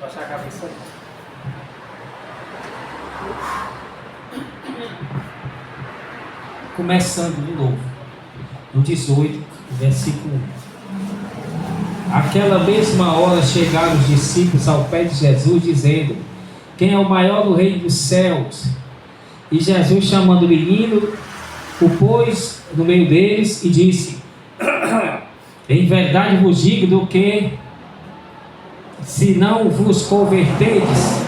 Baixar a cabeça. Começando de novo, no 18, versículo 1. Aquela mesma hora chegaram os discípulos ao pé de Jesus, dizendo: quem é o maior do reino dos céus? E Jesus, chamando o menino, o pôs no meio deles e disse: em verdade vos digo do que, se não vos converterdes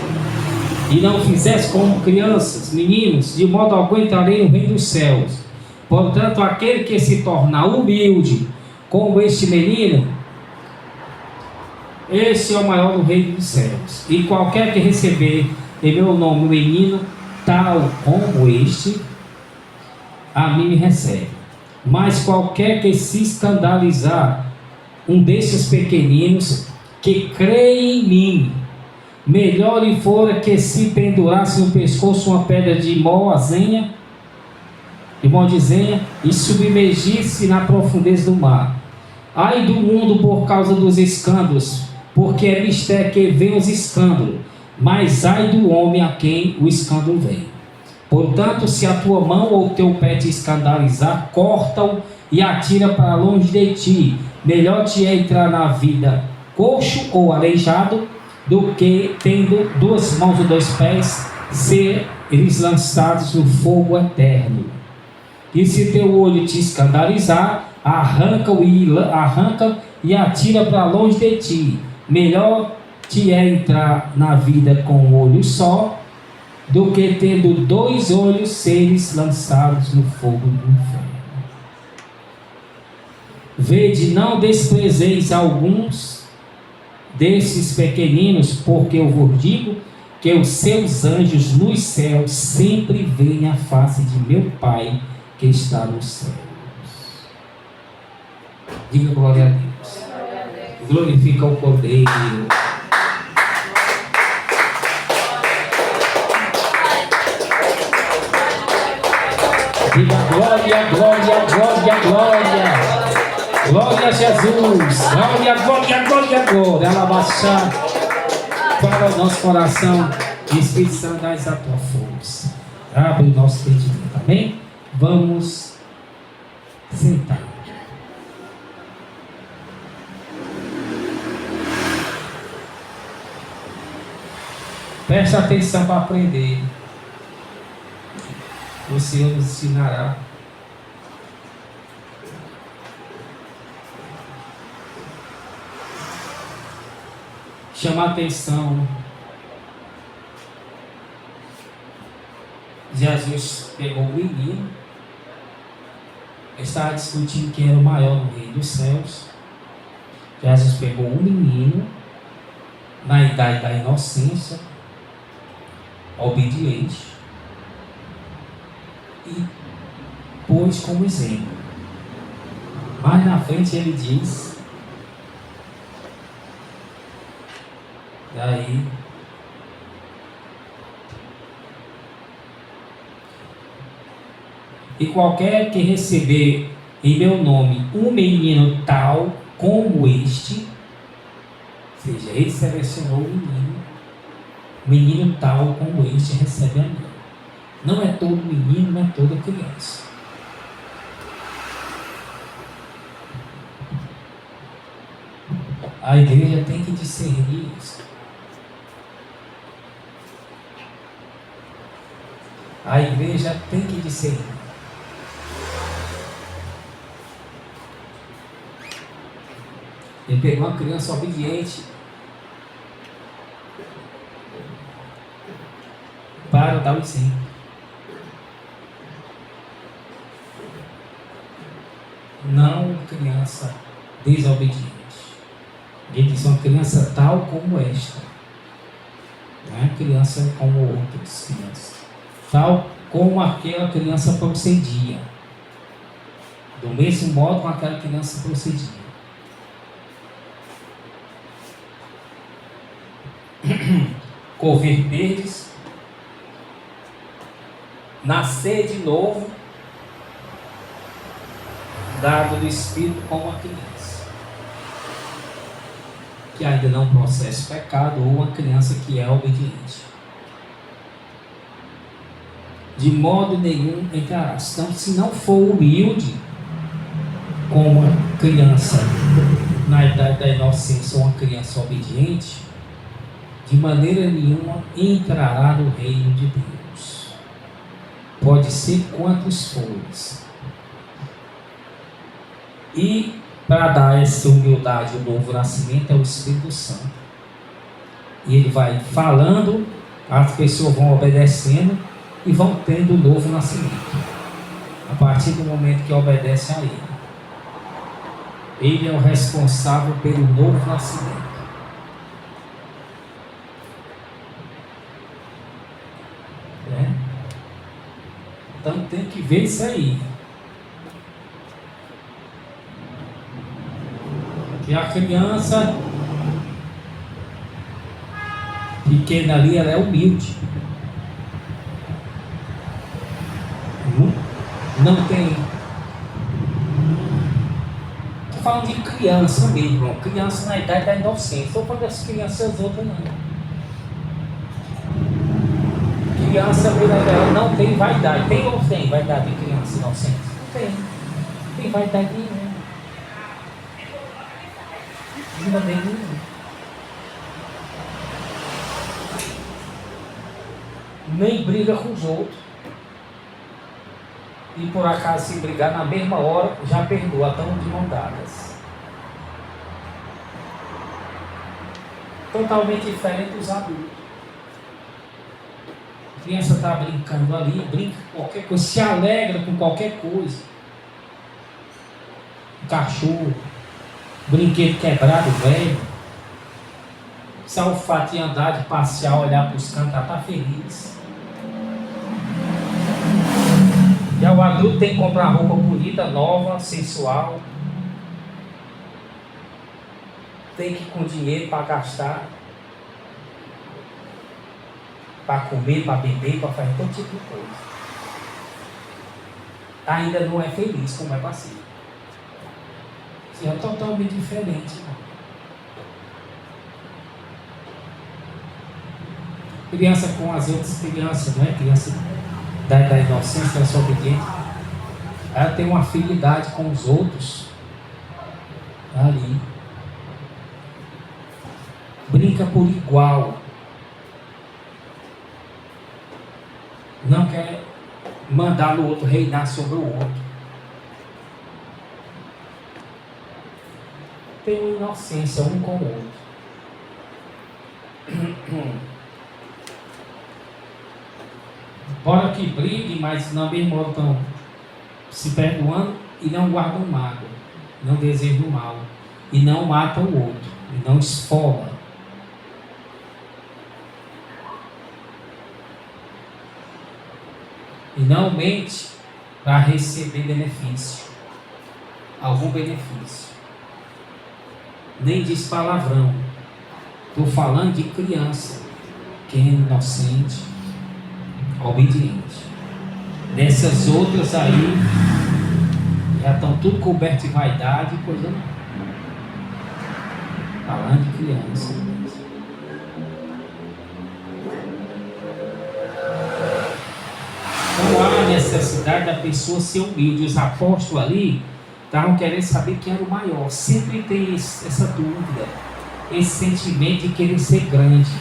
e não fizesse como crianças, meninos, de modo algum entrarei no reino dos céus. Portanto, aquele que se tornar humilde como este menino, esse é o maior do reino dos céus. E qualquer que receber em meu nome um menino tal como este, a mim me recebe. Mas qualquer que se escandalizar um desses pequeninos que crê em mim, melhor lhe fora que se pendurasse no pescoço uma pedra de moldizenha e submergisse na profundeza do mar. Ai do mundo por causa dos escândalos, porque é mistério que vem os escândalos, mas ai do homem a quem o escândalo vem. Portanto, se a tua mão ou teu pé te escandalizar, corta-o e atira para longe de ti. Melhor te é entrar na vida coxo ou aleijado, do que, tendo duas mãos ou dois pés, seres lançados no fogo eterno. E se teu olho te escandalizar, arranca-o e atira para longe de ti. Melhor te é entrar na vida com um olho só, do que tendo dois olhos seres lançados no fogo do inferno. Vede, não desprezeis alguns desses pequeninos, porque eu vos digo que os seus anjos nos céus sempre veem a face de meu Pai que está nos céus. Diga glória a Deus. Glorifica o Cordeiro. Diga glória, glória, glória, glória. Glória a Jesus. Glória, glória, glória, glória. Ela baixar para o nosso coração. Espírito Santo, dá-nos a tua força. Abre o nosso entendimento. Amém? Vamos sentar. Preste atenção para aprender. O Senhor nos ensinará. Chama a atenção. Jesus pegou o menino. Estava discutindo quem era o maior no reino dos céus. Jesus pegou um menino, na idade da inocência, obediente, e pôs como exemplo. Mais na frente ele diz, daí e qualquer que receber em meu nome um menino tal como este, ou seja, ele selecionou o menino tal como este recebe a mim. Não é todo menino, não é toda criança. A igreja tem que discernir isso. A igreja tem que discernir. Ele pegou uma criança obediente para dar o exemplo. Não criança desobediente. Ele diz uma criança tal como esta. Não é criança como outras crianças. Tal como aquela criança procedia. Do mesmo modo como aquela criança procedia. Converterdes, nascer de novo, dado do Espírito como a criança. que ainda não processa o pecado, ou uma criança que é obediente. De modo nenhum entrará. Então, se não for humilde, como uma criança na idade da inocência ou uma criança obediente, de maneira nenhuma entrará no reino de Deus. Pode ser quantos fores. E para dar essa humildade, o novo nascimento é o Espírito Santo. E ele vai falando, as pessoas vão obedecendo e vão tendo o novo nascimento. A partir do momento que obedece a ele. Ele é o responsável pelo novo nascimento. Então tem que ver isso aí. Que a criança pequena ali, ela é humilde. Não tem. Estou falando de criança mesmo, criança na idade da inocência. Estou falando das crianças outras não. Criança, ela não tem vaidade. Tem ou tem vaidade de criança inocente? Não tem. Não tem vaidade nenhuma. De maneira nenhuma. Nem briga com os outros. E por acaso se brigar na mesma hora, já perdoa, estão de mão dadas. Totalmente diferente dos adultos. A criança está brincando ali, brinca com qualquer coisa, se alegra com qualquer coisa. Um cachorro, brinquedo quebrado, velho. Só o fato de andar, de passear, olhar para os cantos, ela está feliz. Já o adulto tem que comprar roupa bonita, nova, sensual. Tem que ir com dinheiro para gastar. Para comer, para beber, para fazer todo tipo de coisa. Ainda não é feliz como é para ser. Isso é totalmente diferente. Criança com as outras crianças, não é? Criança da inocência, da sua obediência, ela tem uma afinidade com os outros ali. Brinca por igual. Não quer mandar no outro, reinar sobre o outro. Tem uma inocência um com o outro. Bora que brigue, mas na mesma hora estão se perdoando e não guardam mágoa, não desejam mal, e não matam o outro, e não esfola. E não mente para receber benefício, algum benefício. Nem diz palavrão. Estou falando de criança, que é inocente, obediente. Nessas outras aí, já estão tudo coberto de vaidade e coisa não. Falando de criança. Então há a necessidade da pessoa ser humilde. Os apóstolos ali estavam querendo saber quem era o maior. Sempre tem essa dúvida, esse sentimento de querer ser grande.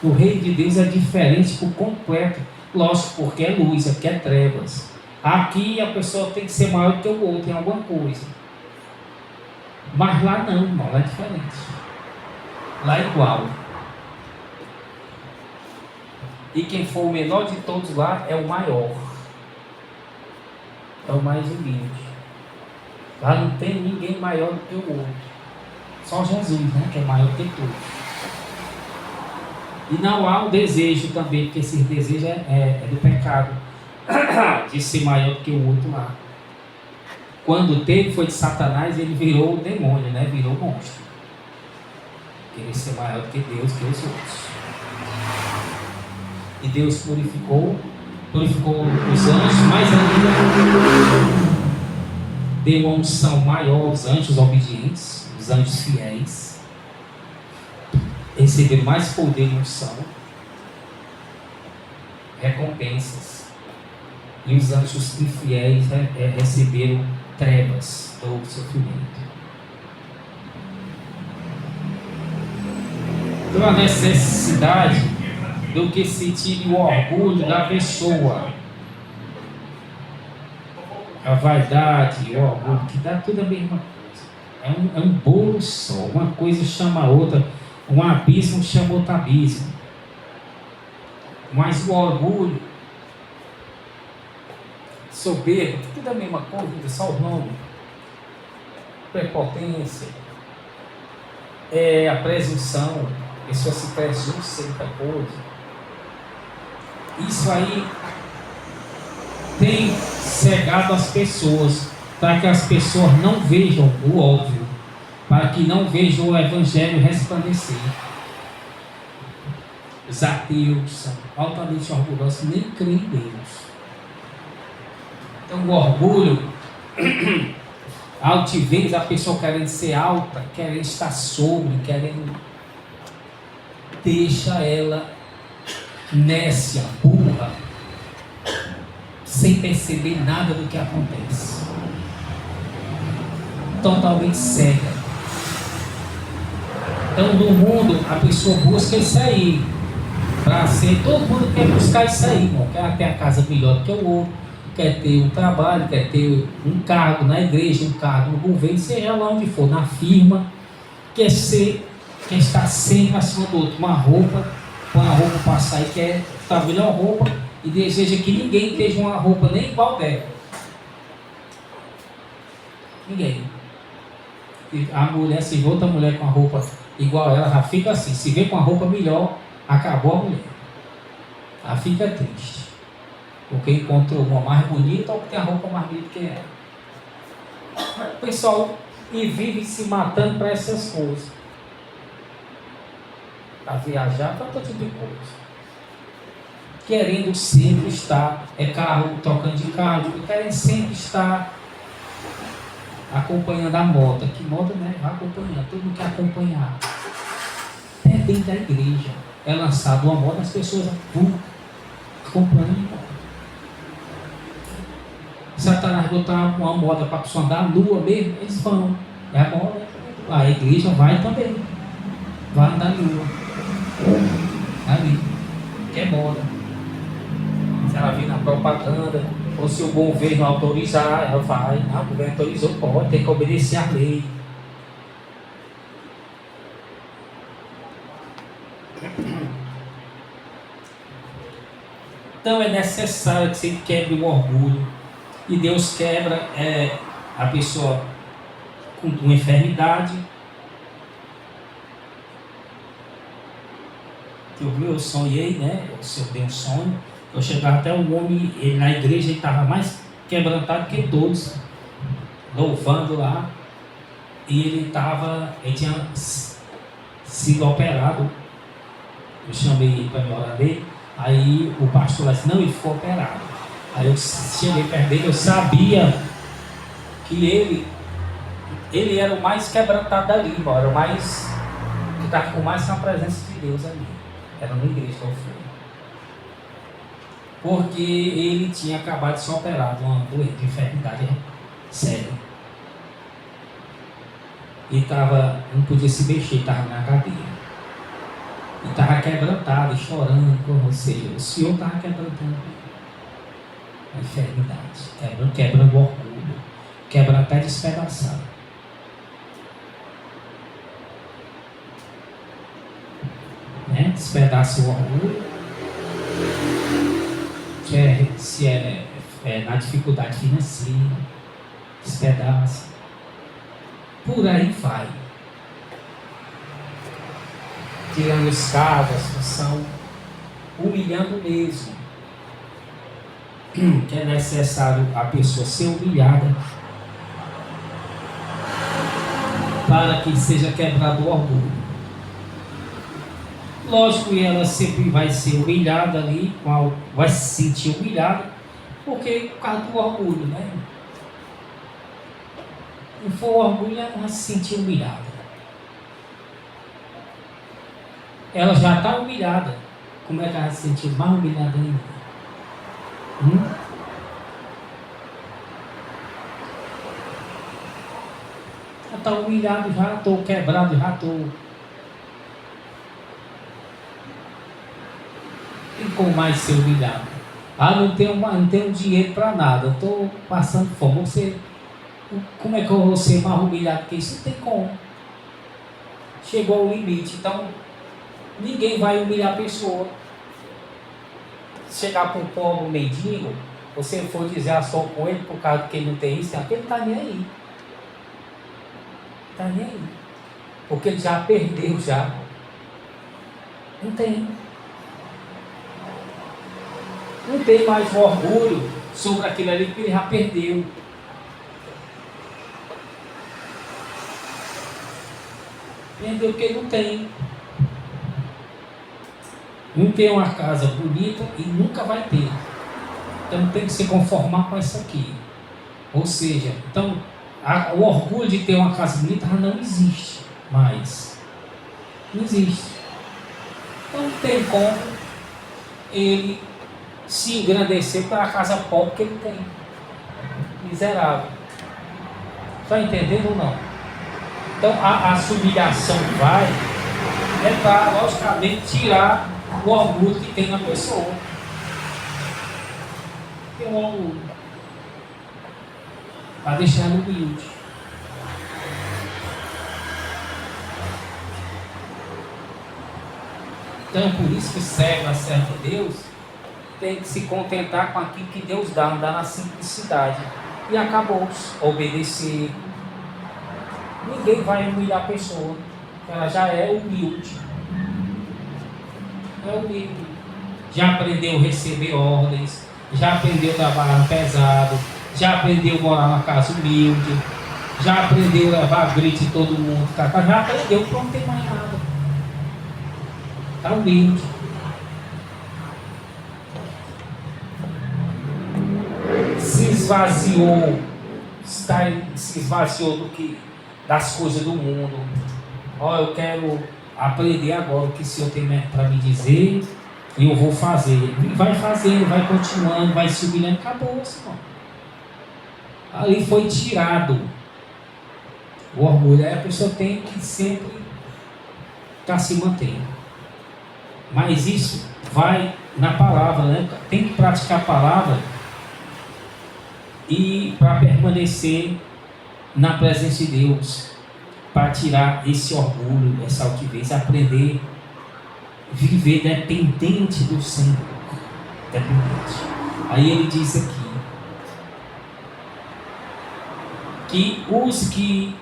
O reino de Deus é diferente por completo. Lógico, porque é luz, aqui é trevas. Aqui a pessoa tem que ser maior do que o outro em alguma coisa. Mas lá não, irmão, lá é diferente. Lá é igual. E quem for o menor de todos lá é o maior. É o mais humilde. Lá não tem ninguém maior do que o outro. Só Jesus, né, que é maior do que todos. E não há o desejo também, porque esse desejo é do pecado, de ser maior do que o outro lá. Quando teve, foi de Satanás, ele virou o demônio, né? Virou o monstro. Querer ser maior do que Deus, que os outros. E Deus purificou os anjos, mais ainda deu uma unção maior aos anjos obedientes, os os anjos fiéis receberam mais poder e unção, recompensas, e os anjos infiéis receberam trevas ou sofrimento. Então a necessidade do que se tire o orgulho da pessoa, a vaidade, o orgulho, que dá tudo a mesma coisa. É um bolo só, uma coisa chama a outra, um abismo chama outro abismo. Mas o orgulho, soberba, tudo a mesma coisa, só o nome. Prepotência, a presunção, a pessoa se presume ser outra coisa. Isso aí tem cegado as pessoas, para que as pessoas não vejam o óbvio, para que não vejam o evangelho resplandecer. Os ateus são altamente orgulhosos, nem creem em Deus. Então o orgulho, a altivez, a pessoa querendo ser alta, querendo estar sobre, querendo, deixa ela nécia, burra, sem perceber nada do que acontece, totalmente cega. Então no mundo a pessoa busca isso aí, para ser, todo mundo quer buscar isso aí, irmão. Quer ter a casa melhor do que o outro, quer ter um trabalho, quer ter um cargo na igreja, um cargo no governo, seja lá onde for, na firma, quer estar sempre acima do outro, uma roupa, põe a roupa para sair, quer estar a melhor roupa e deseja que ninguém esteja uma roupa nem igual dela. Ninguém. E a mulher, se vê outra mulher com a roupa igual a ela, já fica assim. Se vê com a roupa melhor, acabou a mulher. Ela fica triste, porque encontrou uma mais bonita ou que tem a roupa mais bonita que ela. O pessoal vive se matando para essas coisas, para viajar, para todo tipo de coisa, querendo sempre estar, carro, trocando de carro, querendo sempre estar acompanhando a moda. Que moda, né? Vai acompanhando, todo mundo quer acompanhar. É dentro da igreja, é lançado uma moda, as pessoas acompanham. Satanás botar uma moda para a pessoa andar nua mesmo, eles vão. É a moda. A igreja vai também. Vai andar nua. Ali. Que é moda. Se ela vir na propaganda, ou se o governo autorizar, ela vai. Não, o governo autorizou, pode, tem que obedecer à lei. Então é necessário que você quebre o orgulho. E Deus quebra a pessoa com uma enfermidade. Eu sonhei, né? Eu dei um sonho. Eu chegava até um homem, ele na igreja, ele estava mais quebrantado que todos, louvando lá. E ele tinha sido operado. Eu chamei ele para me orar dele. Aí o pastor disse, não, ele foi operado. Aí eu cheguei perto dele, eu sabia que ele era o mais quebrantado dali, era o mais, que estava com mais a presença de Deus ali. Era na igreja que eu fui. Porque ele tinha acabado de ser operado, uma doença de enfermidade séria. E não podia se mexer, estava na cadeira. E estava quebrantado, chorando com você. O Senhor estava quebrantando a enfermidade, quebrando o orgulho, quebrando até despedaçado. Né? Despedaça o orgulho, se é na dificuldade financeira, despedaça. Por aí vai. Tirando os cargos, a função, humilhando mesmo. Que é necessário a pessoa ser humilhada para que seja quebrado o orgulho. Lógico que ela sempre vai ser humilhada ali, vai se sentir humilhada, porque por causa do orgulho, né? Se for o orgulho, ela vai se sentir humilhada. ela já está humilhada. Como é que ela vai se sentir mais humilhada ainda? Já está humilhado, já estou quebrado, já estou. Tem como mais ser humilhado? Ah, não tenho dinheiro para nada, estou passando fome. Como é que eu vou ser mais humilhado que isso? Não tem como. Chegou ao limite. Então, ninguém vai humilhar a pessoa. Chegar para um pobre, um mendigo, você for dizer a só com ele por causa que ele não tem isso, ele está nem aí. Está nem aí. Porque ele já perdeu, já. Não tem. Não tem mais orgulho sobre aquilo ali que ele já perdeu. Perdeu porque não tem. Não tem uma casa bonita e nunca vai ter. Então tem que se conformar com isso aqui. Ou seja, então o orgulho de ter uma casa bonita não existe mais. Não existe. Então não tem como ele se engrandecer pela casa pobre que ele tem. Miserável. Está entendendo ou não? Então a humilhação vai para, logicamente, tirar o orgulho que tem na pessoa. Tem um orgulho. Para deixar ela humilde. Então por isso que serve de Deus tem que se contentar com aquilo que Deus dá, andar na simplicidade. E acabou. Obedecer. Ninguém vai humilhar a pessoa. Ela já é humilde. É humilde. Já aprendeu a receber ordens. Já aprendeu a trabalhar pesado. Já aprendeu a morar numa casa humilde. Já aprendeu a levar grito de todo mundo. Já aprendeu que não tem mais nada. Está humilde. Se esvaziou das coisas do mundo. Eu quero aprender agora o que o Senhor tem para me dizer e eu vou fazer. E vai fazendo, vai continuando, vai se humilhando. Acabou, Senhor. Ali foi tirado o orgulho. Aí a pessoa tem que sempre estar se mantendo. Mas isso vai na palavra, né? Tem que praticar a palavra e para permanecer na presença de Deus, para tirar esse orgulho, essa altivez, aprender a viver dependente do Senhor. Dependente. Aí ele diz aqui que os que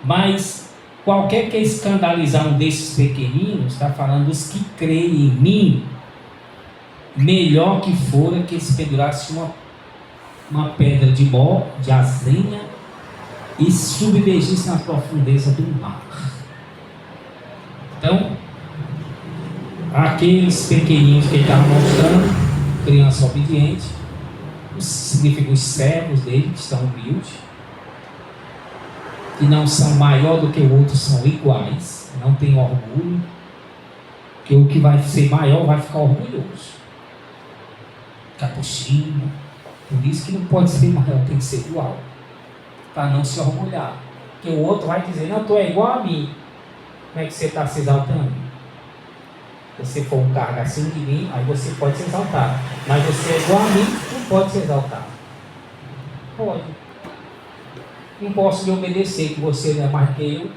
mas qualquer que escandalizar um desses pequeninos, está falando dos que creem em mim, melhor que fora que se pendurasse uma pedra de mó, de azenha, e submergisse na profundeza do mar. Então, aqueles pequeninos que ele estava mostrando, criança obediente, significa os servos dele, que estão humildes, que não são maior do que o outro, são iguais, não tem orgulho, que o que vai ser maior vai ficar orgulhoso, ficar por cima. Por isso que não pode ser maior, tem que ser igual, para não se orgulhar, porque o outro vai dizer, não, tu é igual a mim. Como é que você está se exaltando? Se você for um cargo acima de mim, aí você pode se exaltar, mas você é igual a mim, não pode se exaltar. Pode. Não posso lhe obedecer, que você não é mais que eu.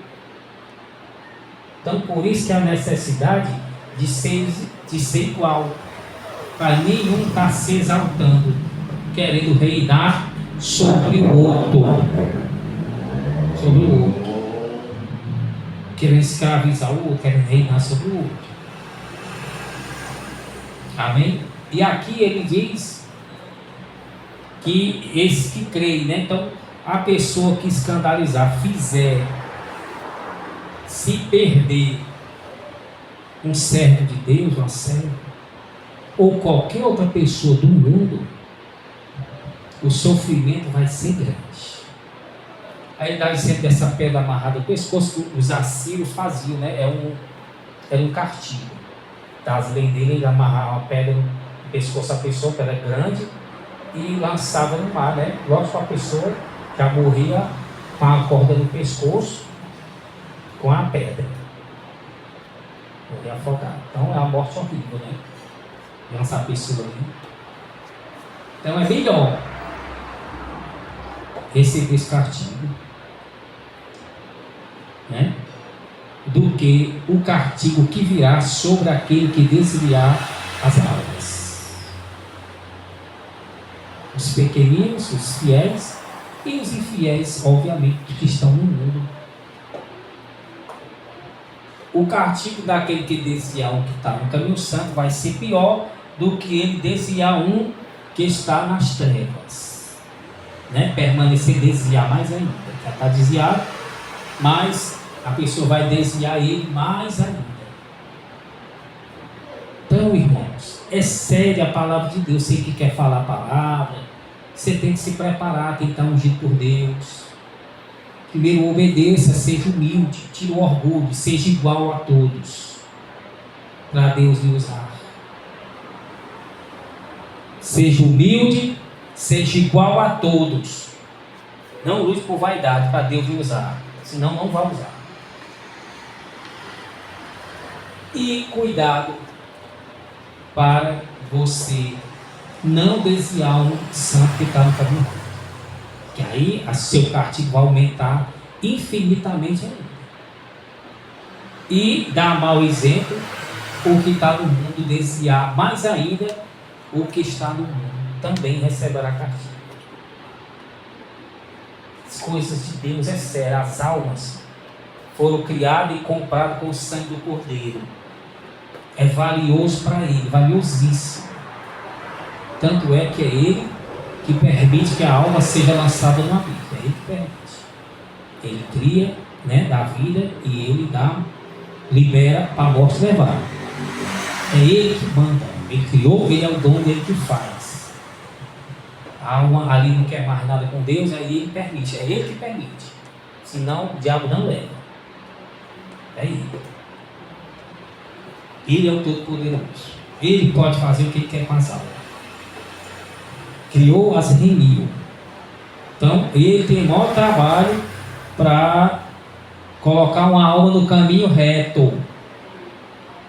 Então por isso que a necessidade de ser igual, para nenhum estar se exaltando, querendo reinar sobre o outro. Sobre o outro. Querendo escravizar o outro, querendo reinar sobre o outro. Amém? E aqui ele diz que esses que creem, né? Então, a pessoa que escandalizar, fizer, se perder um servo de Deus, uma serva, ou qualquer outra pessoa do mundo, o sofrimento vai ser grande. Aí ele dá exemplo dessa pedra amarrada no pescoço que os assírios faziam, né? era um castigo. Das leis dele, ele amarrava uma pedra no pescoço da pessoa, que era grande, e lançava no mar, né? Lógico, a pessoa já morria com a corda no pescoço, com a pedra. Morria afogado. Então é uma morte horrível, né? Lançar a pessoa ali. Então é melhor receber esse castigo, né, do que o castigo que virá sobre aquele que desviar as almas. Os pequeninos, os fiéis e os infiéis, obviamente, que estão no mundo. O castigo daquele que desviar um que está no caminho santo vai ser pior do que ele desviar um que está nas trevas, né? Permanecer, desviar mais ainda. Já está desviado, mas a pessoa vai desviar ele mais ainda. Então, irmãos, é séria a palavra de Deus. Você que quer falar a palavra, você tem que se preparar, tem que estar ungido por Deus. Primeiro, obedeça, seja humilde, tire o orgulho, seja igual a todos, para Deus lhe usar. Seja humilde, seja igual a todos. Não lute por vaidade, para Deus lhe usar, senão não vai usar. E cuidado para você não desviar um santo que está no caminho. Que aí a seu castigo vai aumentar infinitamente ainda. E dar mau exemplo, o que está no mundo desviar mais ainda, o que está no mundo também receberá castigo. As coisas de Deus é sério. As almas foram criadas e compradas com o sangue do Cordeiro. É valioso para ele, valiosíssimo. Tanto é que é ele que permite que a alma seja lançada no abismo. É ele que permite. Ele cria, né, dá vida e ele libera para a morte levar. É ele que manda. Ele criou, ele é o dono dele que faz. A alma ali não quer mais nada com Deus, aí ele permite. É ele que permite. Senão o diabo não leva. É ele. Ele é o Todo-Poderoso. Ele pode fazer o que ele quer com as almas. Criou, as remiu. Então, ele tem o maior trabalho para colocar uma alma no caminho reto.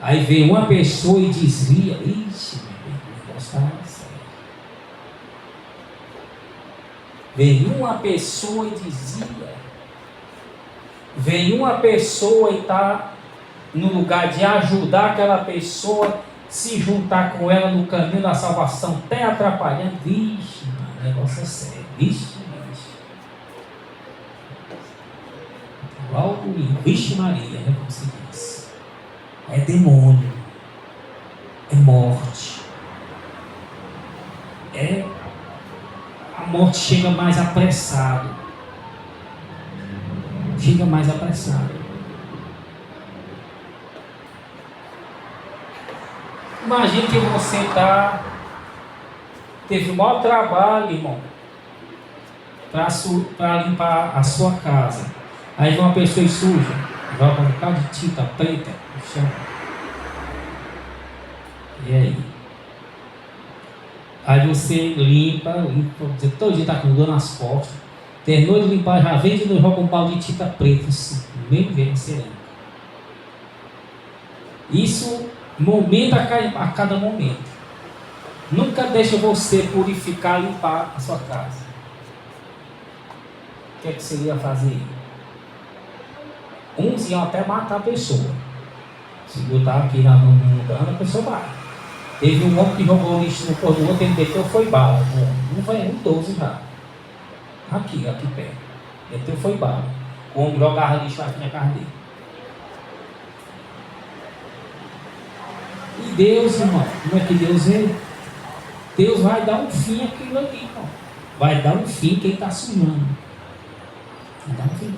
Aí vem uma pessoa e desvia. Ixi, meu negócio está sério. Vem uma pessoa e desvia. Vem uma pessoa e está no lugar de ajudar aquela pessoa, se juntar com ela no caminho da salvação, até atrapalhando. Vixe, o negócio é sério. Vixe. Igual o Vixe Maria, né, como se diz. É demônio. É morte. A morte chega mais apressado. Chega mais apressado. Imagine que você teve o maior trabalho, irmão, para limpar a sua casa. Aí vem uma pessoa suja, joga um bocado de tinta preta no chão. E aí? Aí você limpa, todo dia está com dor nas costas. Terminou de limpar, já vem de novo, joga um balde de tinta preta, assim, no mesmo jeito você limpa. Isso momento a cada momento. Nunca deixa você purificar, limpar a sua casa. O que é que você ia fazer? Uns iam até matar a pessoa. Se botar aqui no mudando, a pessoa vai. Teve um homem que jogou lixo no corpo do outro, ele meteu, foi bala. Um foi 12 já. Aqui perto. Meteu, foi bala. O homem jogava lixo aqui na casa dele. E Deus, irmão, como é que Deus é? Deus vai dar um fim àquilo ali, irmão. Vai dar um fim quem está sujando. Vai dar um fim.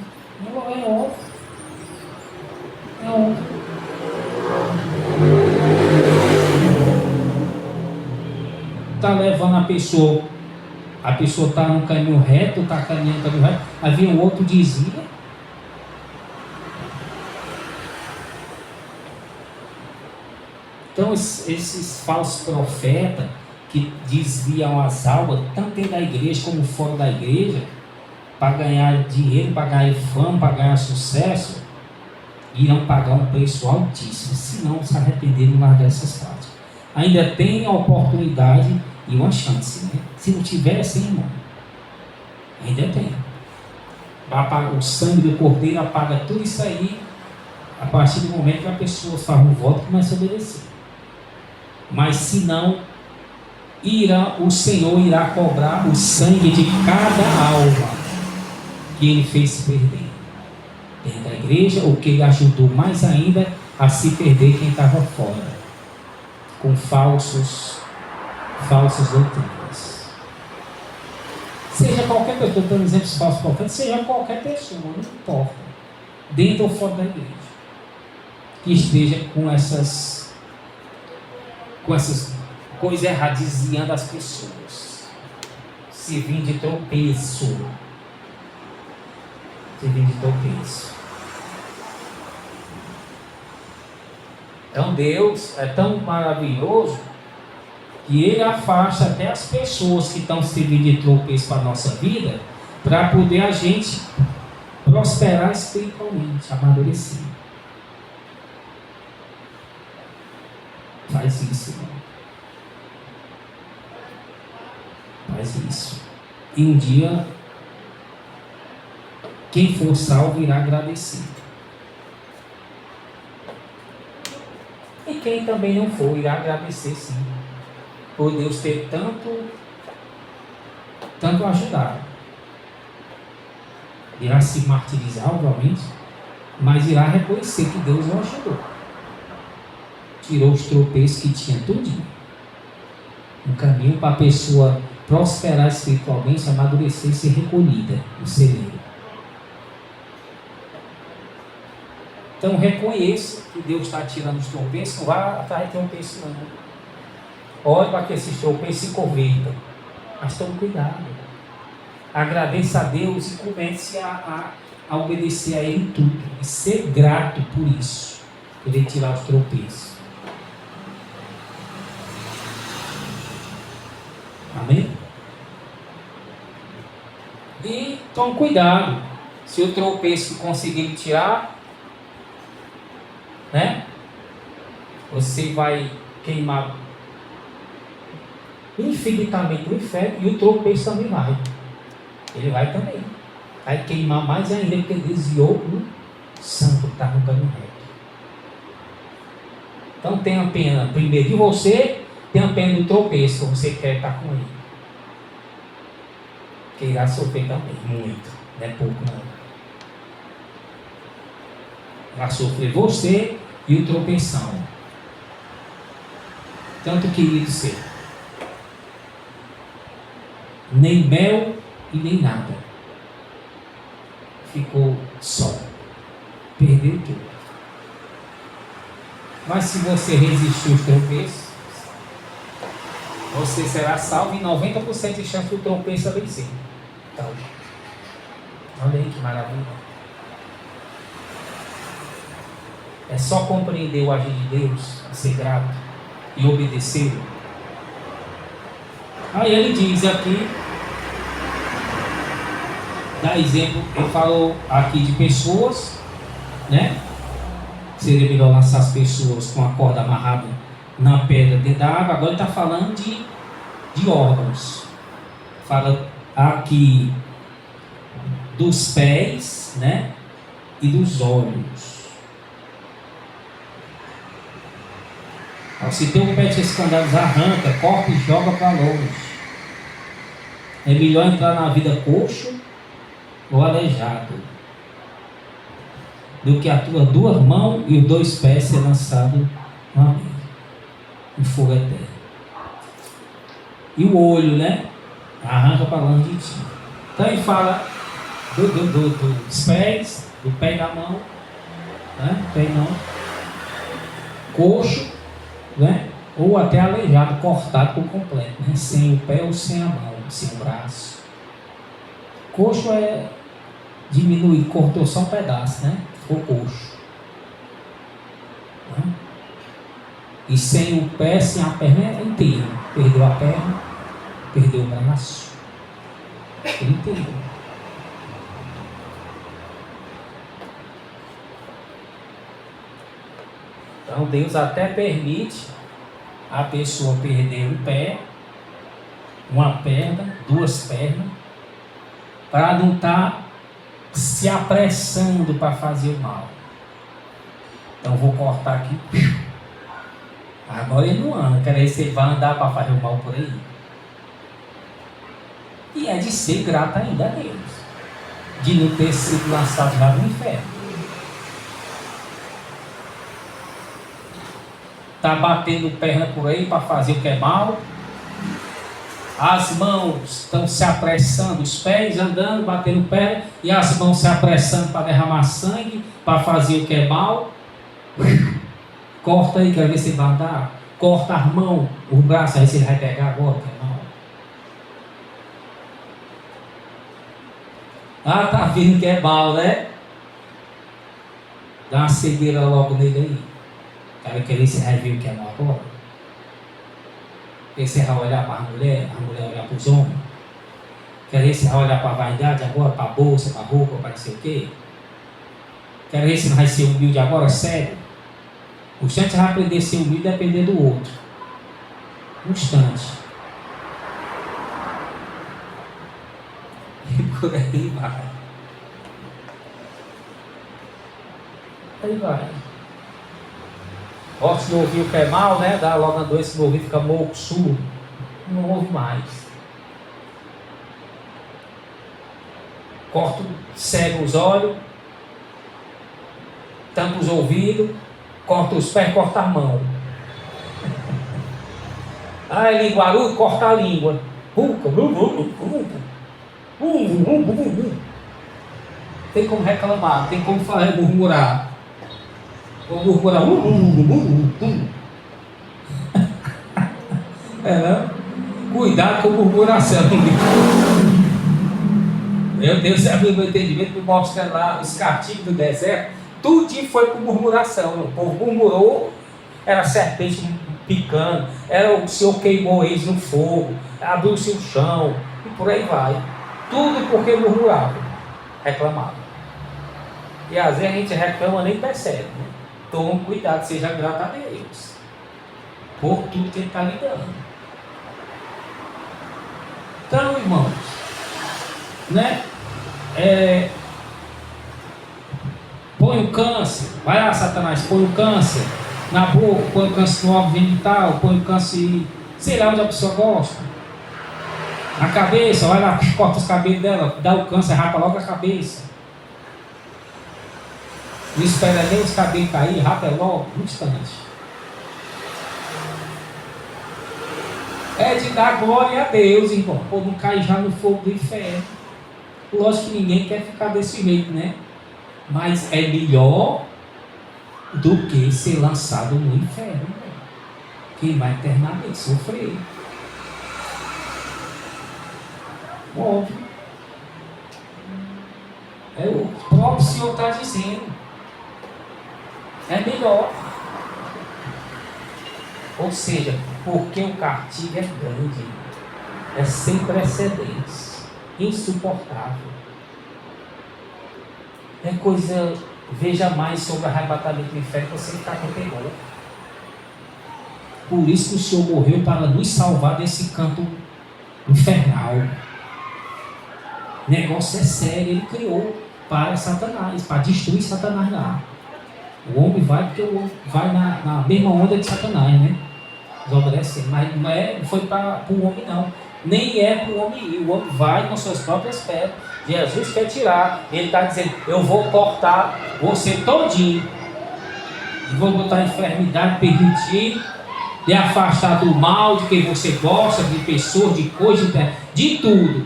É óbvio. É óbvio. Está levando a pessoa está no caminho reto, está caminhando no caminho reto, aí vem o outro desvia. Então esses falsos profetas que desviam as almas, tanto dentro da igreja como fora da igreja, para ganhar dinheiro, para ganhar fama, para ganhar sucesso, irão pagar um preço altíssimo, se não se arrependerem e largar essas práticas. Ainda tem a oportunidade e uma chance, né? Se não tivesse, irmão, ainda tem. O sangue do Cordeiro apaga tudo isso aí, a partir do momento que a pessoa faz um voto e começa a obedecer. Mas se não, o Senhor irá cobrar o sangue de cada alma que ele fez se perder dentro da igreja, ou que ele ajudou mais ainda a se perder quem estava fora, com falsas doutrinas. Seja qualquer pessoa, estou dando exemplos falsos profetas, seja qualquer pessoa, não importa, dentro ou fora da igreja, que esteja com essas coisas erradas, desviando as pessoas, servindo de tropeço. Então Deus é tão maravilhoso que Ele afasta até as pessoas que estão servindo de tropeço para a nossa vida, para poder a gente prosperar espiritualmente, amadurecer. Faz isso, irmão. Faz isso. E um dia, quem for salvo irá agradecer. E quem também não for, irá agradecer sim. Por Deus ter tanto ajudado. Irá se martirizar, obviamente, mas irá reconhecer que Deus o ajudou. Tirou os tropeços que tinha tudinho. Um caminho para a pessoa prosperar espiritualmente, amadurecer e ser recolhida no celeiro. Então reconheça que Deus está tirando os tropeços, não vá atrás de tropeço não. Olhe para que esses tropeços se convertam. Mas tome cuidado. Agradeça a Deus e comece a obedecer a Ele em tudo. E ser grato por isso. Por Ele tirar os tropeços. Amém? E tome cuidado. Se o tropeço conseguir tirar, né? Você vai queimar infinitamente o inferno, e o tropeço também vai. Ele vai também. Vai queimar mais ainda, porque desviou o santo que está no caminho reto. Então tenha pena primeiro de você, tenha pena do tropeço, que você quer estar com ele. Que irá sofrer também, muito. Não é pouco não. Vai sofrer você e o tropeção. Tanto querido ser. Nem mel e nem nada. Ficou só. Perdeu tudo. Mas se você resistir aos tropeços, você será salvo e 90% de chance do tropeço a vencer. Então, olha aí que maravilha. É só compreender o agir de Deus, ser grato e obedecer. Aí ele diz aqui, dá exemplo, ele falou aqui de pessoas, né? Seria melhor lançar as pessoas com a corda amarrada na pedra dentro da água. Agora ele está falando de órgãos. Fala aqui dos pés, né? E dos olhos. Se tem um pé de escândalos, arranca, corta e joga para longe. É melhor entrar na vida coxo ou aleijado do que a tua duas mãos e os dois pés ser lançado no fogo eterno. E o olho, né? Arranca para longe de ti. Então ele fala dos pés, do pé e da mão, né? Pé e mão, coxo, né? Ou até aleijado, cortado por completo, né? Sem o pé ou sem a mão, sem o braço. Coxo é diminuído, cortou só um pedaço, né? Ficou coxo. Né? E sem o pé, sem a perna é inteiro. Perdeu a perna, perdeu o braço. Ele inteiro. Então Deus até permite a pessoa perder um pé, uma perna, duas pernas, para não estar se apressando para fazer o mal. Então vou cortar aqui. Agora ele não anda, quer dizer, você vai andar para fazer o mal por aí. E é de ser grato ainda a Deus, de não ter sido lançado lá no inferno. Está batendo perna por aí para fazer o que é mal. As mãos estão se apressando, os pés andando, batendo perna, e as mãos se apressando para derramar sangue, para fazer o que é mal. Corta aí, quer ver se vai andar. Corta as mãos, o braço, aí você vai pegar agora, que é mal. Ah, tá vendo que é mal, né? Dá uma cegueira logo nele aí. Cara, querer se rever o que é mal agora. Quer você vai olhar para a mulher olhar para os homens. Quer você vai olhar para a vaidade agora, para a bolsa, para a roupa, para não sei o quê. Quer ver se não vai ser humilde agora, sério. O instante vai aprender a ser humilde e depender do outro. Um instante. E por aí vai. Aí vai. Ó, se não ouvir o que é mal, né? Dá logo a doença, se não ouvir, fica louco, surdo. Não ouve mais. Corta, cega os olhos, tampa os ouvidos, corta os pés, corta a mão. Ah, é linguarudo, corta a língua. Tem como reclamar, tem como falar, murmurar. Vou murmurar. É, não? Cuidado com murmuração. Meu Deus, abriu meu entendimento, me mostra lá os castigos do deserto. Tudinho foi por murmuração. O povo murmurou, era serpente picando, era o Senhor queimou eles no fogo, abriu-se o chão, e por aí vai. Tudo porque murmurava, reclamava. E às vezes a gente reclama nem percebe. Né? Tome cuidado, seja grato a Deus por tudo que Ele está lhe dando. Então, irmãos, né? Põe o câncer, vai lá, Satanás, põe o câncer na boca, põe o câncer no órgão genital, põe o câncer, sei lá onde a pessoa gosta. Na cabeça, vai lá, corta os cabelos dela, dá o câncer, rapa logo a cabeça. Não espera nem os cabelos cair, rapa logo, no instante. É de dar glória a Deus, irmão, por não cair já no fogo do inferno. Lógico que ninguém quer ficar desse jeito, né? Mas é melhor do que ser lançado no inferno. Quem vai eternamente sofrer. Óbvio. É o próprio Senhor está dizendo. É melhor. Ou seja, porque o castigo é grande. É sem precedentes. Insuportável. É coisa, veja mais sobre o arrebatamento do inferno para você ficar com temor. Por isso que o Senhor morreu para nos salvar desse campo infernal. O negócio é sério, Ele criou para Satanás, para destruir Satanás lá. O homem vai porque o homem vai na mesma onda de Satanás, né? Desobedecendo, mas não foi para o homem não. Nem é para o homem ir, o homem vai com suas próprias pernas. Jesus quer tirar, Ele está dizendo, eu vou cortar você todinho, e vou botar a enfermidade, permitir, de afastar do mal, de quem você gosta, de pessoas, de coisas, de tudo,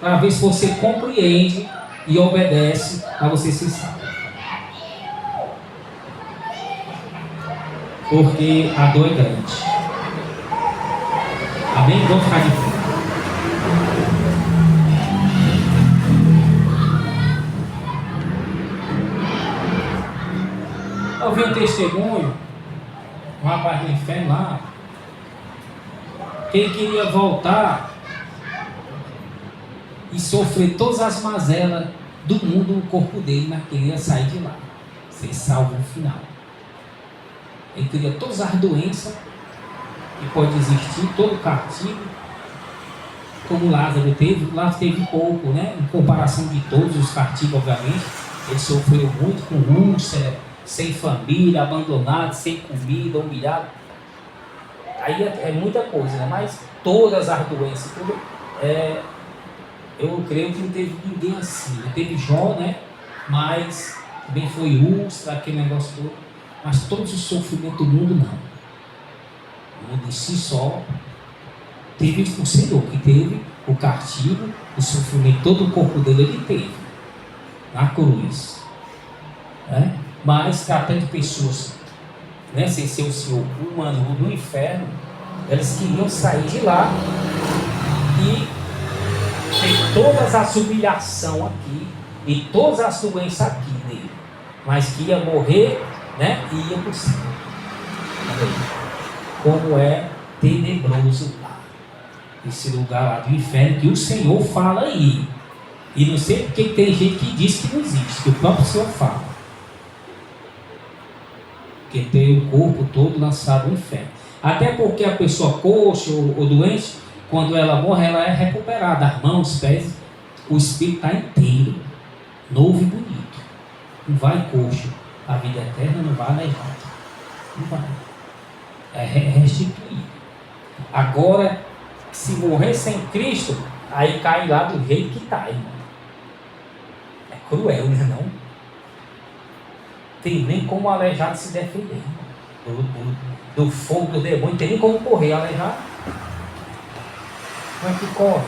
para ver se você compreende e obedece, para você se salvar. Porque a dor é grande. Amém? Vamos ficar de pé. Eu vi um testemunho um rapaz do inferno lá, que ele queria voltar e sofrer todas as mazelas do mundo no corpo dele, mas queria sair de lá, ser salvo no final. Ele queria todas as doenças que pode existir, todo o castigo, como Lázaro teve. Lázaro teve pouco, né? Em comparação de todos os castigos, obviamente. Ele sofreu muito com úlcera, sem família, abandonado, sem comida, humilhado. Aí é muita coisa, né? Mas todas as doenças, tudo, eu creio que não teve ninguém assim. Teve Jó, né? Mas também foi úlcera, aquele negócio todo. Mas todos os sofrimentos do mundo, não. O mundo em si só teve o Senhor, que teve o castigo, o sofrimento, todo o corpo dele ele teve na cruz, né? Mas tratando de pessoas, né, sem ser o Senhor humano do inferno, elas queriam sair de lá e ter todas as humilhações aqui e todas as doenças aqui nele, mas que ia morrer, né, e ia para o céu. Como é tenebroso lá, esse lugar lá do inferno que o Senhor fala aí. E não sei porque tem gente que diz que não existe, que o próprio Senhor fala. Que tem o corpo todo lançado no inferno. Até porque a pessoa coxa ou doente, quando ela morre, ela é recuperada. As mãos, os pés, o espírito está inteiro, novo e bonito. Não vai coxo. A vida eterna não vai aleijado. Não vai. É restituído. Agora, se morrer sem Cristo, aí cai lá do jeito que está, irmão. É cruel, né? Não tem nem como o aleijado se defender do fogo do demônio. Não tem nem como correr, aleijado. Como é que corre?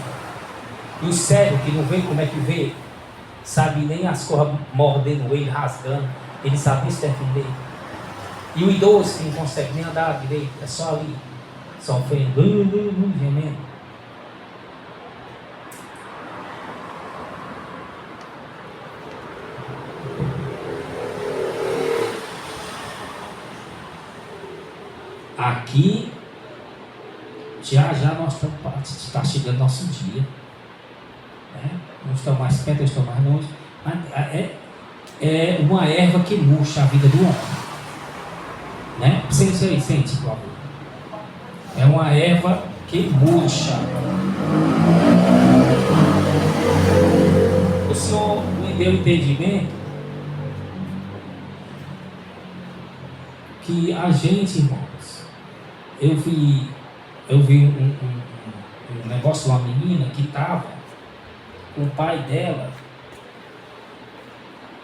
E o cego que não vê, como é que vê? Sabe nem as coisas mordendo ele, rasgando. Ele sabe se defender. E o idoso que não consegue nem andar direito, é só ali, sofrendo, gemendo. Aqui, já nós estamos, está chegando nosso dia. Né? Não estamos mais perto, estamos mais longe. Mas é uma erva que murcha a vida do homem. Né? Sente aí, sente, por favor. É uma erva que murcha. O Senhor me deu entendimento que a gente, irmãos, eu vi um negócio, uma menina que estava com o pai dela.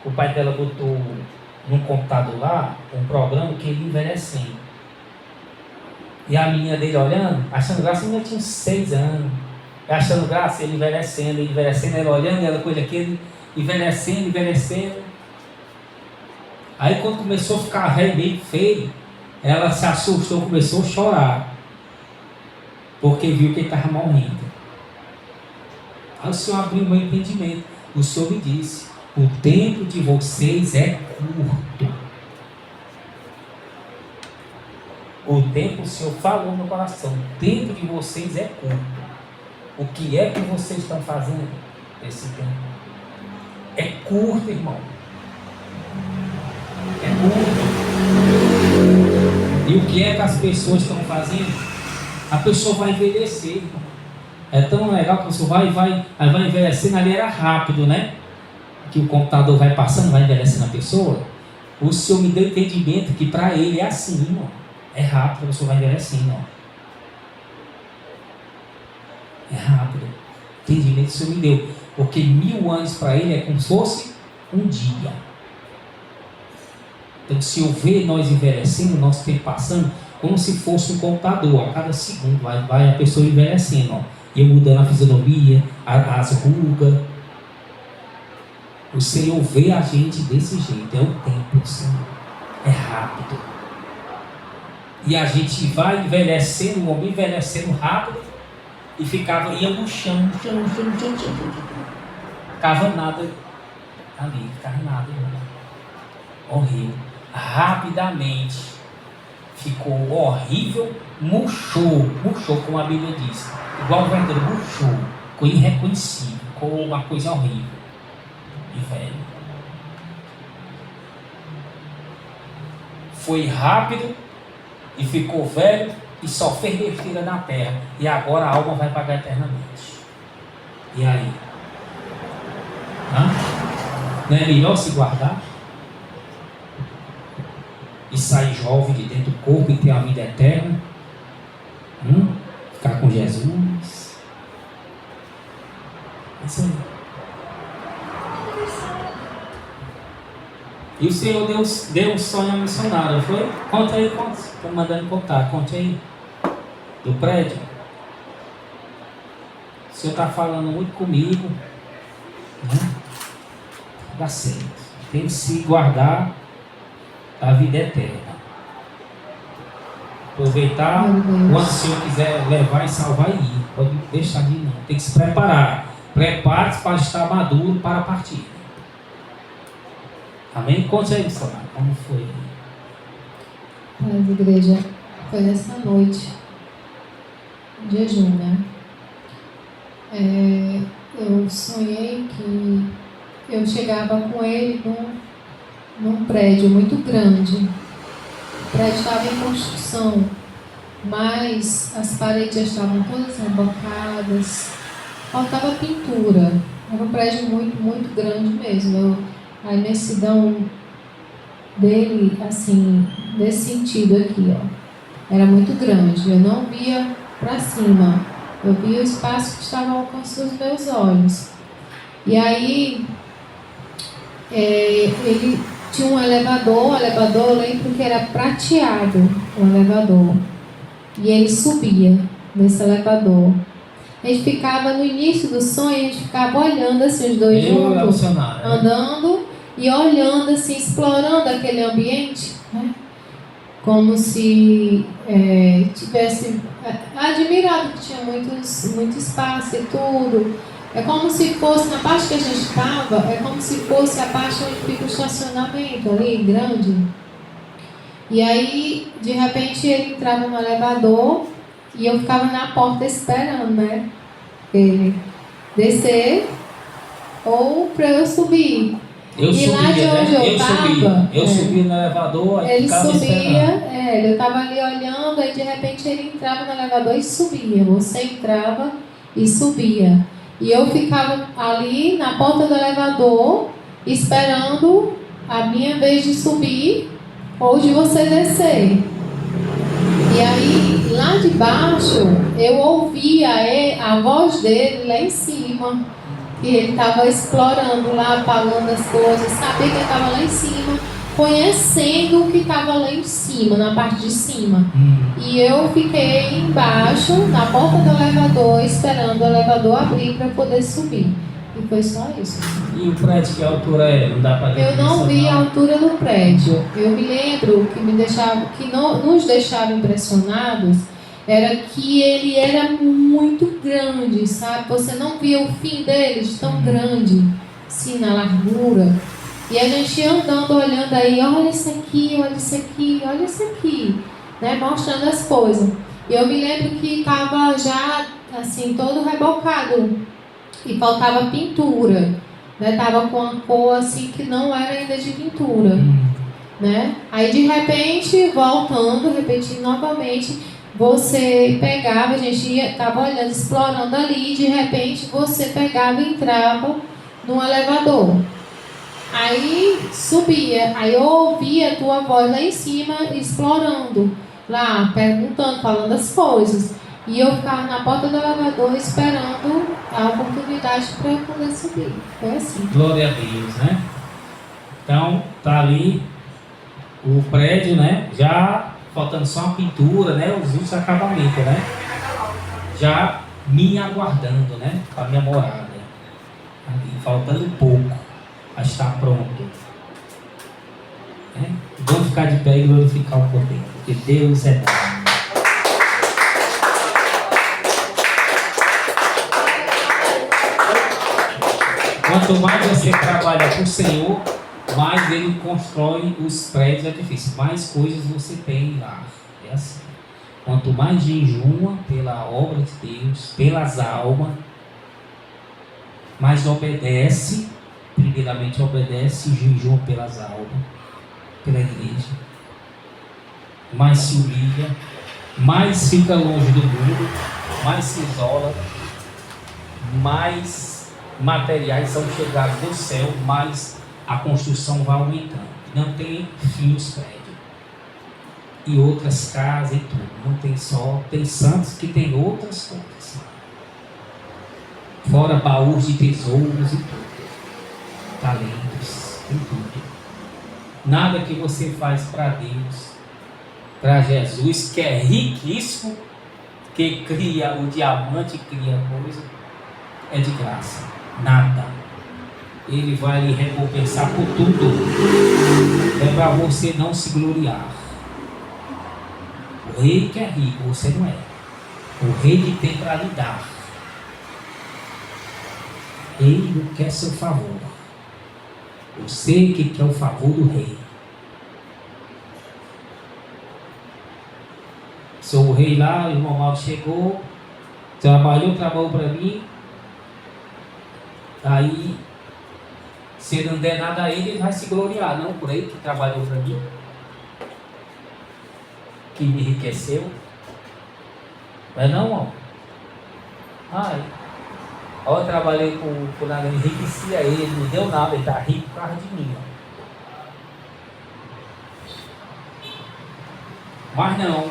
O pai dela botou num computador lá, um programa que ele envelhecendo. E a menina dele olhando, achando graça, a menina tinha uns 6 anos. Achando graça, ele envelhecendo, ela olhando, ela com ele aquele, envelhecendo. Aí quando começou a ficar velho, meio feio, ela se assustou, começou a chorar. Porque viu que ele estava morrendo. Aí o Senhor abriu o meu entendimento. O Senhor me disse: o tempo de vocês é curto. O tempo, o Senhor falou no meu coração, o tempo de vocês é curto. O que é que vocês estão fazendo nesse tempo? É curto, irmão. É curto. E o que é que as pessoas estão fazendo? A pessoa vai envelhecer, irmão. É tão legal que a pessoa vai envelhecendo. Ali era rápido, né? Que o computador vai passando, vai envelhecendo a pessoa. O Senhor me deu entendimento que para ele é assim, irmão. É rápido, a pessoa vai envelhecendo, ó. É rápido. Entendimento que o Senhor me deu. Porque 1000 anos para ele é como se fosse um dia. Então, se eu ver nós envelhecendo, nosso tempo passando, como se fosse um computador, a cada segundo vai a pessoa envelhecendo, ó. E mudando a fisionomia, as rugas. O Senhor vê a gente desse jeito, é o tempo do Senhor. É rápido. E a gente vai envelhecendo, o homem envelhecendo rápido, e ia murchando. Ficava nada ali, ficava nada. Horrível. Rapidamente ficou horrível, murchou, como a Bíblia diz. Igual o verdadeiro, murchou, ficou irreconhecível, ficou uma coisa horrível e velho. Foi rápido e ficou velho e só fez besteira na terra. E agora a alma vai pagar eternamente. E aí? Não é melhor se guardar? E sair jovem de dentro do corpo e ter a vida eterna? Ficar com Jesus? Isso aí. E o Senhor deu um sonho ao missionário, foi? Conta aí, conta. Estou mandando contar, conte aí. Do prédio. O Senhor está falando muito comigo. Dá certo. Tem que se guardar a vida eterna. Aproveitar quando o Senhor quiser levar e salvar e ir. Pode deixar de ir, não. Tem que se preparar. Prepare-se para estar maduro para partir. Amém? Conte aí, missionário, como foi? Mas, igreja, foi nessa noite, jejum, né? Eu sonhei que eu chegava com ele num prédio muito grande. O prédio estava em construção, mas as paredes já estavam todas rebocadas, faltava pintura. Era um prédio muito, muito grande mesmo. A imensidão dele, assim, nesse sentido aqui, ó, era muito grande. Eu não via para cima, eu via o espaço que estava ao alcance dos meus olhos. E aí, ele tinha um elevador, eu lembro que era prateado, o elevador. E ele subia nesse elevador. A gente ficava no início do sonho, a gente ficava olhando assim, os dois juntos, andando e olhando assim, explorando aquele ambiente, né? Como se tivesse admirado que tinha muito espaço e tudo. É como se fosse, na parte que a gente estava, é como se fosse a parte onde fica o estacionamento ali, grande. E aí, de repente, ele entrava no elevador e eu ficava na porta esperando, né? Ele descer ou para eu subir. Eu subia no elevador, ele subia, eu estava ali olhando, aí de repente ele entrava no elevador e subia. Você entrava e subia. E eu ficava ali na porta do elevador, esperando a minha vez de subir ou de você descer. E aí, lá de baixo, eu ouvia a voz dele lá em cima. E ele estava explorando lá, apagando as coisas, sabia que ele estava lá em cima, conhecendo o que estava lá em cima, na parte de cima. E eu fiquei embaixo, na porta do elevador, esperando o elevador abrir para poder subir. E foi só isso. E o prédio, que altura é? Não dá para ver. Eu não vi a altura do prédio. Eu me lembro que nos deixava impressionados era que ele era muito grande, sabe? Você não via o fim dele de tão grande, assim, na largura. E a gente ia andando, olhando aí, olha isso aqui, olha isso aqui, olha isso aqui, né? Mostrando as coisas. E eu me lembro que estava já, assim, todo rebocado e faltava pintura, né? Tava com uma cor, assim, que não era ainda de pintura, né? Aí, de repente, repetindo novamente, você pegava, a gente estava olhando, explorando ali, e de repente você pegava e entrava no elevador. Aí subia, aí eu ouvia a tua voz lá em cima, explorando, lá, perguntando, falando as coisas. E eu ficava na porta do elevador esperando a oportunidade para eu poder subir. Foi assim. Glória a Deus, né? Então, tá ali o prédio, né? Já faltando só uma pintura, né? Os últimos acabamentos, né? Já me aguardando, né? Para minha morada. Ali, faltando pouco para estar pronto. Né? Vamos ficar de pé e glorificar o Cordeiro, porque Deus é bom. Quanto mais você trabalha para o Senhor, mais Ele constrói os prédios edifícios, mais coisas você tem lá. É assim. Quanto mais jejuma pela obra de Deus, pelas almas, mais obedece, primeiramente obedece e jejuma pelas almas, pela igreja, mais se humilha, mais fica longe do mundo, mais se isola, mais materiais são chegados do céu, mais a construção vai aumentando. Não tem fim os prédios. E outras casas e tudo. Não tem só. Tem santos que tem outras coisas. Fora baús de tesouros e tudo. Talentos, tem tudo. Nada que você faz para Deus, para Jesus, que é riquíssimo, que cria o diamante, cria coisa, é de graça. Nada. Ele vai lhe recompensar por tudo. É para você não se gloriar. O rei que é rico, você não é. O rei que tem para lhe dar. Ele não quer seu favor. Você que quer o favor do rei. Sou o rei lá, o irmão Mauro chegou, trabalhou para mim. Aí, se não der nada a ele, ele vai se gloriar. Não, por aí que trabalhou para mim, que me enriqueceu. Mas não, ó. Ai, ó, eu trabalhei com nada, enriquecia ele, não deu nada, ele está rico por causa de mim. Ó. Mas não,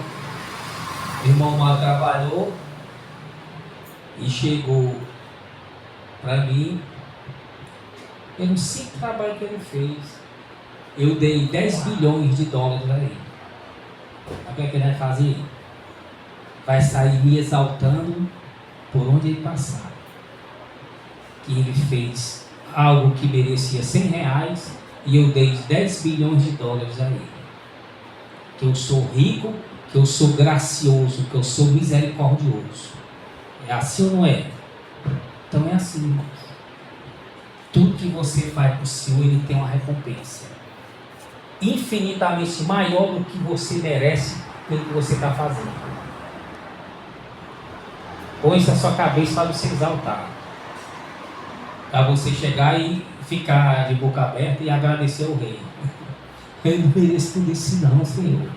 o irmão mal trabalhou e chegou para mim, pelo simples trabalho que ele fez, eu dei 10 bilhões de dólares a ele. Sabe o que ele vai fazer? Vai sair me exaltando por onde ele passar. Que ele fez algo que merecia 100 reais e eu dei 10 bilhões de dólares a ele. Que eu sou rico, que eu sou gracioso, que eu sou misericordioso. É assim ou não é? Então é assim, irmãos. Tudo que você faz para o Senhor, Ele tem uma recompensa infinitamente maior do que você merece pelo que você está fazendo. Põe isso na sua cabeça para você exaltar. Para você chegar e ficar de boca aberta e agradecer ao Rei. Eu não mereço tudo isso não, Senhor.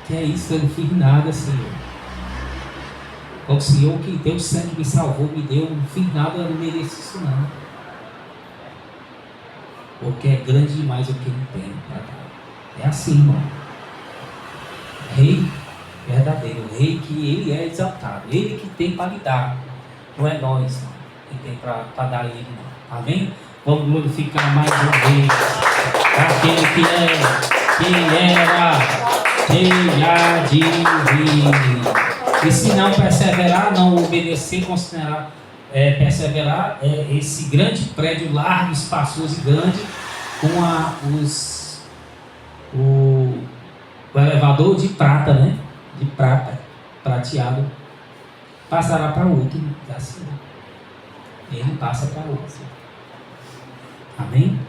Que é isso, eu não fiz nada, Senhor. O Senhor que deu sangue, me salvou, me deu, eu não fiz nada, eu não mereço isso não. Porque é grande demais o que Ele tem para dar. É assim, irmão. Rei verdadeiro, o Rei que Ele é exaltado, Ele que tem para lhe dar. Não é nós que tem para dar a Ele, não. Amém? Vamos glorificar mais uma vez aquele que é, que era, que há de vir. E se não perseverar, não obedecer, considerar, perseverar, esse grande prédio largo, espaçoso e grande, com o elevador de prata, né? De prata, prateado, passará para outro, assim. Ele passa para outro. Amém?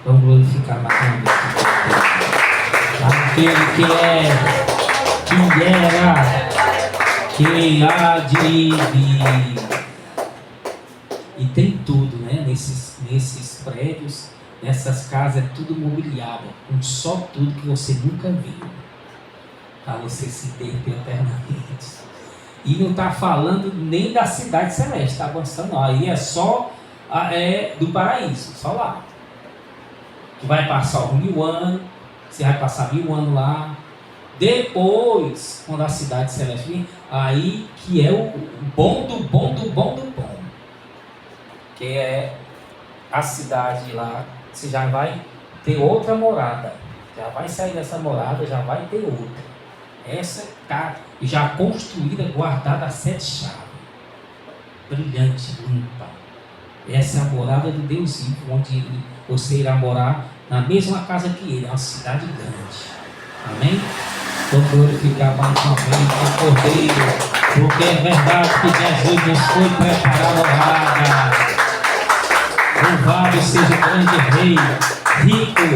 Vamos glorificar mais uma vez. Aquele que é, que era, que há de vir. E tem tudo, né? Nesses prédios, nessas casas, é tudo mobiliado, com só tudo que você nunca viu, para você se perder eternamente. E não está falando nem da cidade celeste, está avançando, não. Aí é só do paraíso, só lá. Tu vai passar 1000 anos, você vai passar 1000 anos lá. Depois, quando a cidade celeste vir, aí que é o bom do bom do bom do bom. Que é a cidade lá, você já vai ter outra morada. Já vai sair dessa morada, já vai ter outra. Essa está já construída, guardada a 7 chaves. Brilhante, limpa. Essa é a morada do Deus vivo, onde você irá morar na mesma casa que Ele. É uma cidade grande. Amém? Vamos glorificar mais uma vez o Cordeiro, porque é verdade que Jesus nos foi preparar morada. Louvado seja o grande Rei, rico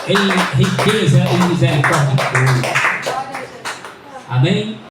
em riqueza e misericórdia de Deus. Amém?